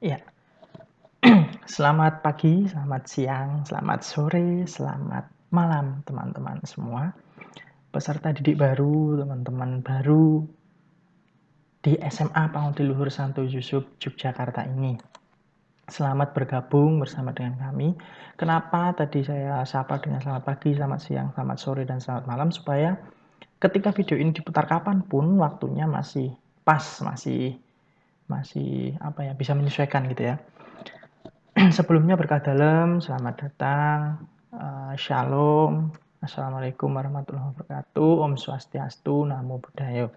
Iya, selamat pagi, selamat siang, selamat sore, selamat malam teman-teman semua. Peserta didik baru, teman-teman baru di SMA Pangutiluhur Santo Yusuf Yogyakarta ini. Selamat bergabung bersama dengan kami. Kenapa tadi saya sapa dengan selamat pagi, selamat siang, selamat sore, dan selamat malam, supaya ketika video ini diputar kapanpun waktunya masih pas, masih apa ya, bisa menyesuaikan gitu ya. Sebelumnya berkah dalam, selamat datang, shalom, assalamualaikum warahmatullahi wabarakatuh, om swastiastu, namo buddhaya.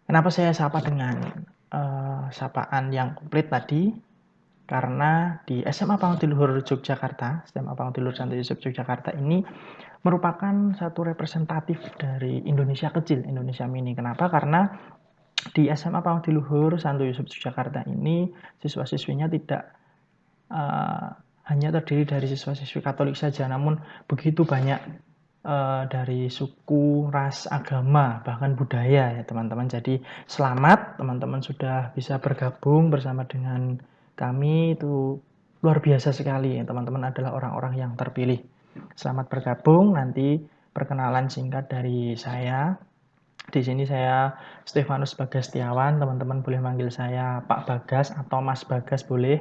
Kenapa saya sapa dengan sapaan yang komplit tadi? Karena di SMA Pangutiluhur Yogyakarta, SMA Pangutiluhur Santo Yusuf Yogyakarta ini merupakan satu representatif dari Indonesia kecil, Indonesia mini. Kenapa? Karena di SMA Pangutiluhur Santo Yusuf Yogyakarta ini siswa-siswinya tidak hanya terdiri dari siswa-siswi Katolik saja, namun begitu banyak dari suku, ras, agama, bahkan budaya ya teman-teman. Jadi selamat teman-teman sudah bisa bergabung bersama dengan kami, itu luar biasa sekali. Teman-teman adalah orang-orang yang terpilih. Selamat bergabung. Nanti perkenalan singkat dari saya. Di sini saya Stefanus Bagastiawan, teman-teman boleh manggil saya Pak Bagas atau Mas Bagas boleh.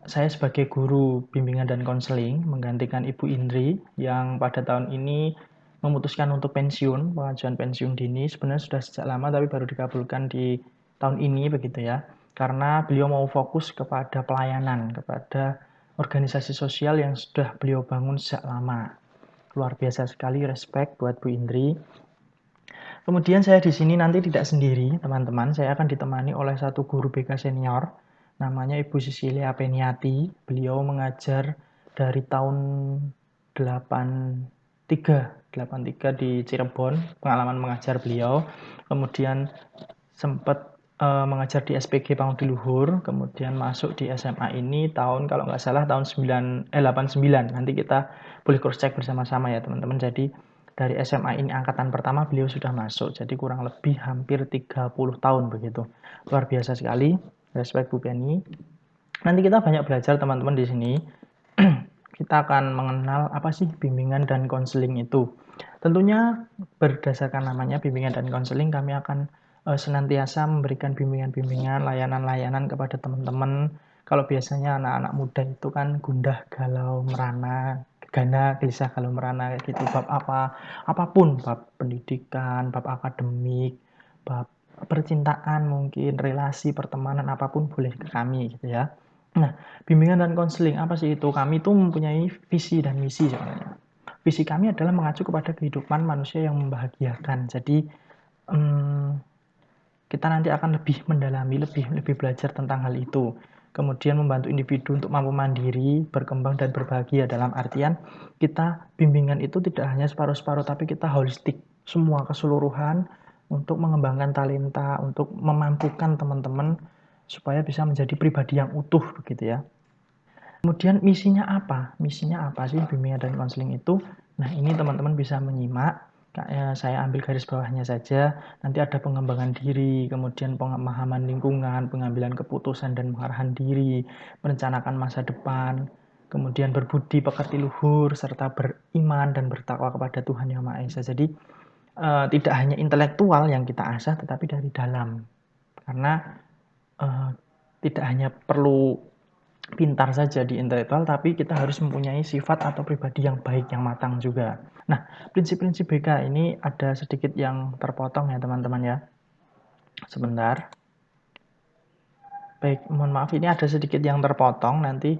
Saya sebagai guru bimbingan dan konseling menggantikan Ibu Indri yang pada tahun ini memutuskan untuk pensiun, pengajuan pensiun dini. Sebenarnya sudah sejak lama tapi baru dikabulkan di tahun ini begitu ya. Karena beliau mau fokus kepada pelayanan, kepada organisasi sosial yang sudah beliau bangun sejak lama. Luar biasa sekali, respect buat Bu Indri. Kemudian saya di sini nanti tidak sendiri, teman-teman. Saya akan ditemani oleh satu guru BK senior, namanya Ibu Sisilia Peniati. Beliau mengajar dari tahun 83 di Cirebon, pengalaman mengajar beliau. Kemudian sempat mengajar di SPG Pangutiluhur, kemudian masuk di SMA ini tahun kalau nggak salah tahun 89. Nanti kita boleh cross check bersama-sama ya teman-teman. Jadi dari SMA ini angkatan pertama beliau sudah masuk, jadi kurang lebih hampir 30 tahun begitu. Luar biasa sekali, respect Bu Penny. Nanti kita banyak belajar teman-teman di sini. Kita akan mengenal apa sih bimbingan dan konseling itu. Tentunya berdasarkan namanya bimbingan dan konseling, kami akan senantiasa memberikan bimbingan-bimbingan, layanan-layanan kepada teman-teman. Kalau biasanya anak-anak muda itu kan gundah, galau, merana, gegana, gelisah, galau, merana, kayak gitu. Bab apa, apapun, bab pendidikan, bab akademik, bab percintaan mungkin, relasi, pertemanan, apapun boleh ke kami gitu ya. Nah, bimbingan dan konseling apa sih itu? Kami itu mempunyai visi dan misi sebenarnya. Visi kami adalah mengacu kepada kehidupan manusia yang membahagiakan. Jadi kita nanti akan lebih mendalami, lebih belajar tentang hal itu. Kemudian membantu individu untuk mampu mandiri, berkembang dan berbahagia. Dalam artian kita bimbingan itu tidak hanya separuh-separuh, tapi kita holistik, semua keseluruhan untuk mengembangkan talenta, untuk memampukan teman-teman supaya bisa menjadi pribadi yang utuh begitu ya. Kemudian misinya apa? Misinya apa sih bimbingan dan konseling itu? Nah, ini teman-teman bisa menyimak. Saya ambil garis bawahnya saja. Nanti ada pengembangan diri, kemudian pemahaman lingkungan, pengambilan keputusan dan pengarahan diri, merencanakan masa depan, kemudian berbudi pekerti luhur, serta beriman dan bertakwa kepada Tuhan Yang Maha Esa. Jadi tidak hanya intelektual yang kita asah, tetapi dari dalam. Karena tidak hanya perlu pintar saja di intelektual, tapi kita harus mempunyai sifat atau pribadi yang baik, yang matang juga. Nah, prinsip-prinsip BK ini ada sedikit yang terpotong ya teman-teman ya. Sebentar. Baik, mohon maaf ini ada sedikit yang terpotong, nanti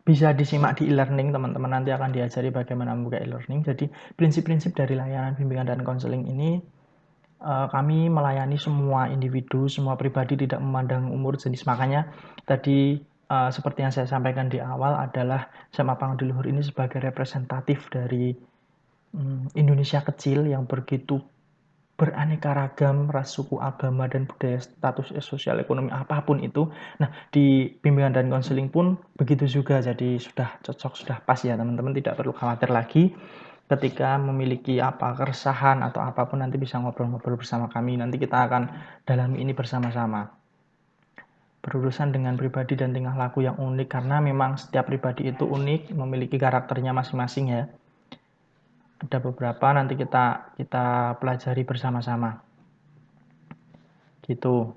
bisa disimak di e-learning teman-teman, nanti akan diajari bagaimana membuka e-learning. Jadi prinsip-prinsip dari layanan bimbingan dan konseling ini, kami melayani semua individu, semua pribadi, tidak memandang umur, jenis. Makanya tadi seperti yang saya sampaikan di awal adalah SMA Pangutiluhur ini sebagai representatif dari Indonesia kecil yang begitu beraneka ragam ras, suku, agama, dan budaya, status sosial, ekonomi, apapun itu. Nah, di bimbingan dan konseling pun begitu juga. Jadi sudah cocok, sudah pas ya teman-teman. Tidak perlu khawatir lagi ketika memiliki apa keresahan atau apapun, nanti bisa ngobrol-ngobrol bersama kami. Nanti kita akan dalami ini bersama-sama. berurusan dengan pribadi dan tingkah laku yang unik, karena memang setiap pribadi itu unik, memiliki karakternya masing-masing ya. Ada beberapa nanti kita pelajari bersama-sama. Gitu.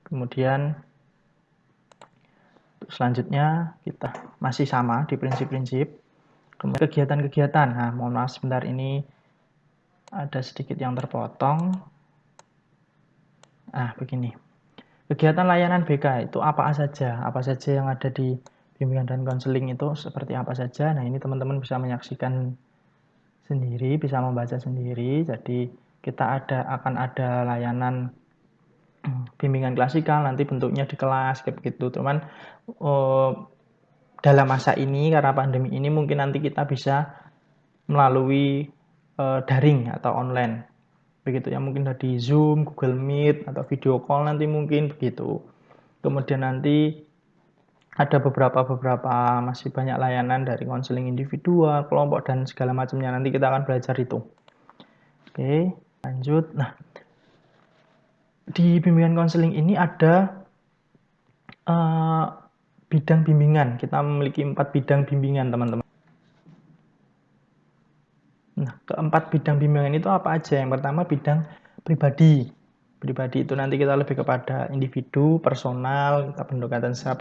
Kemudian selanjutnya kita masih sama di prinsip-prinsip. Kemudian kegiatan-kegiatan. Nah, mohon maaf sebentar, ini ada sedikit yang terpotong. Nah, begini. Kegiatan layanan BK itu apa saja? Apa saja yang ada di bimbingan dan konseling itu seperti apa saja? Nah, ini teman-teman bisa menyaksikan sendiri, bisa membaca sendiri. Jadi kita akan ada layanan bimbingan klasikal, nanti bentuknya di kelas kayak begitu. Cuman dalam masa ini karena pandemi ini mungkin nanti kita bisa melalui daring atau online. Begitu ya, mungkin dari Zoom, Google Meet atau video call nanti mungkin begitu. Kemudian nanti ada beberapa masih banyak layanan dari konseling individual, kelompok dan segala macamnya. Nanti kita akan belajar itu. Oke, lanjut. Nah, di bimbingan konseling ini ada bidang bimbingan. Kita memiliki 4 bidang bimbingan, teman-teman. Nah, keempat bidang bimbingan itu apa aja? Yang pertama bidang pribadi. Pribadi itu nanti kita lebih kepada individu, personal, kita pendekatan secara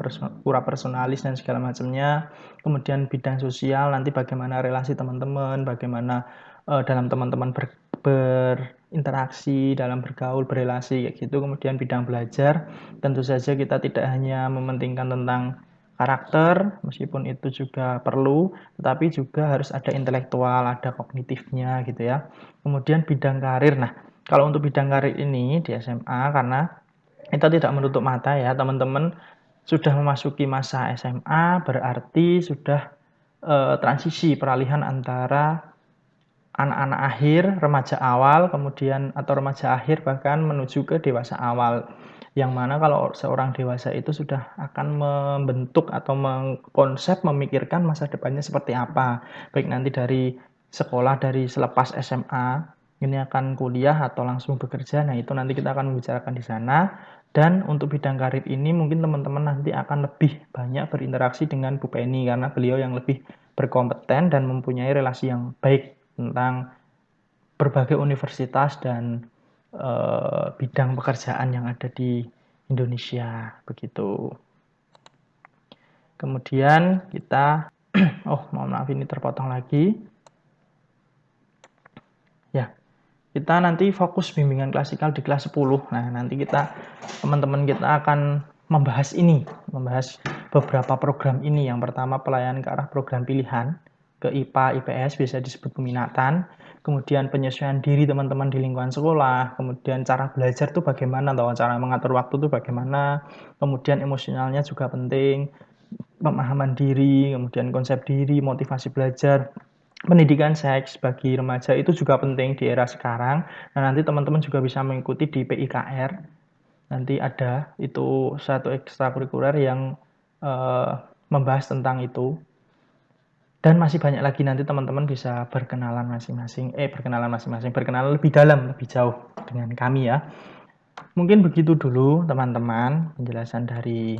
personalis dan segala macamnya. Kemudian bidang sosial, nanti bagaimana relasi teman-teman, bagaimana dalam teman-teman berinteraksi, dalam bergaul, berrelasi, kayak gitu. Kemudian bidang belajar, tentu saja kita tidak hanya mementingkan tentang karakter, meskipun itu juga perlu, tetapi juga harus ada intelektual, ada kognitifnya gitu ya. Kemudian bidang karir. Nah, kalau untuk bidang karir ini di SMA, karena kita tidak menutup mata ya, teman-teman sudah memasuki masa SMA, berarti sudah transisi peralihan antara anak-anak akhir, remaja awal, kemudian atau remaja akhir bahkan menuju ke dewasa awal. Yang mana kalau seorang dewasa itu sudah akan membentuk atau mengkonsep, memikirkan masa depannya seperti apa. Baik nanti dari sekolah, dari selepas SMA, ini akan kuliah atau langsung bekerja. Nah, itu nanti kita akan membicarakan di sana. Dan untuk bidang karir ini mungkin teman-teman nanti akan lebih banyak berinteraksi dengan Bu Penny, karena beliau yang lebih berkompeten dan mempunyai relasi yang baik tentang berbagai universitas dan bidang pekerjaan yang ada di Indonesia, begitu. Kemudian kita, mohon maaf ini terpotong lagi. Ya, kita nanti fokus bimbingan klasikal di kelas 10. Nah, nanti teman-teman kita akan membahas beberapa program ini. Yang pertama pelayanan ke arah program pilihan, ke IPA, IPS, bisa disebut peminatan. Kemudian penyesuaian diri teman-teman di lingkungan sekolah, kemudian cara belajar itu bagaimana, atau cara mengatur waktu itu bagaimana, kemudian emosionalnya juga penting, pemahaman diri, kemudian konsep diri, motivasi belajar, pendidikan seks bagi remaja itu juga penting di era sekarang. Nah, nanti teman-teman juga bisa mengikuti di PIKR, nanti ada itu satu ekstrakurikuler yang membahas tentang itu. Dan masih banyak lagi, nanti teman-teman bisa berkenalan lebih dalam, lebih jauh dengan kami ya. Mungkin begitu dulu teman-teman penjelasan dari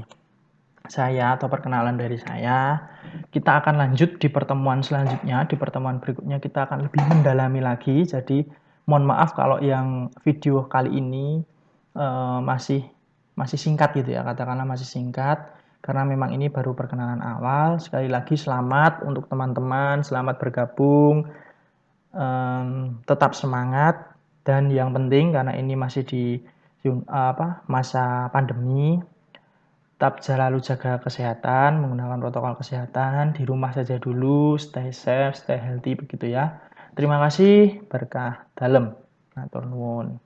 saya atau perkenalan dari saya. Kita akan lanjut di pertemuan selanjutnya, di pertemuan berikutnya kita akan lebih mendalami lagi. Jadi mohon maaf kalau yang video kali ini masih singkat gitu ya, katakanlah masih singkat. Karena memang ini baru perkenalan awal. Sekali lagi selamat untuk teman-teman, selamat bergabung, tetap semangat, dan yang penting karena ini masih di masa pandemi, tetap selalu jaga kesehatan, menggunakan protokol kesehatan, di rumah saja dulu, stay safe, stay healthy begitu ya. Terima kasih, berkah dalam. Matur nuwun.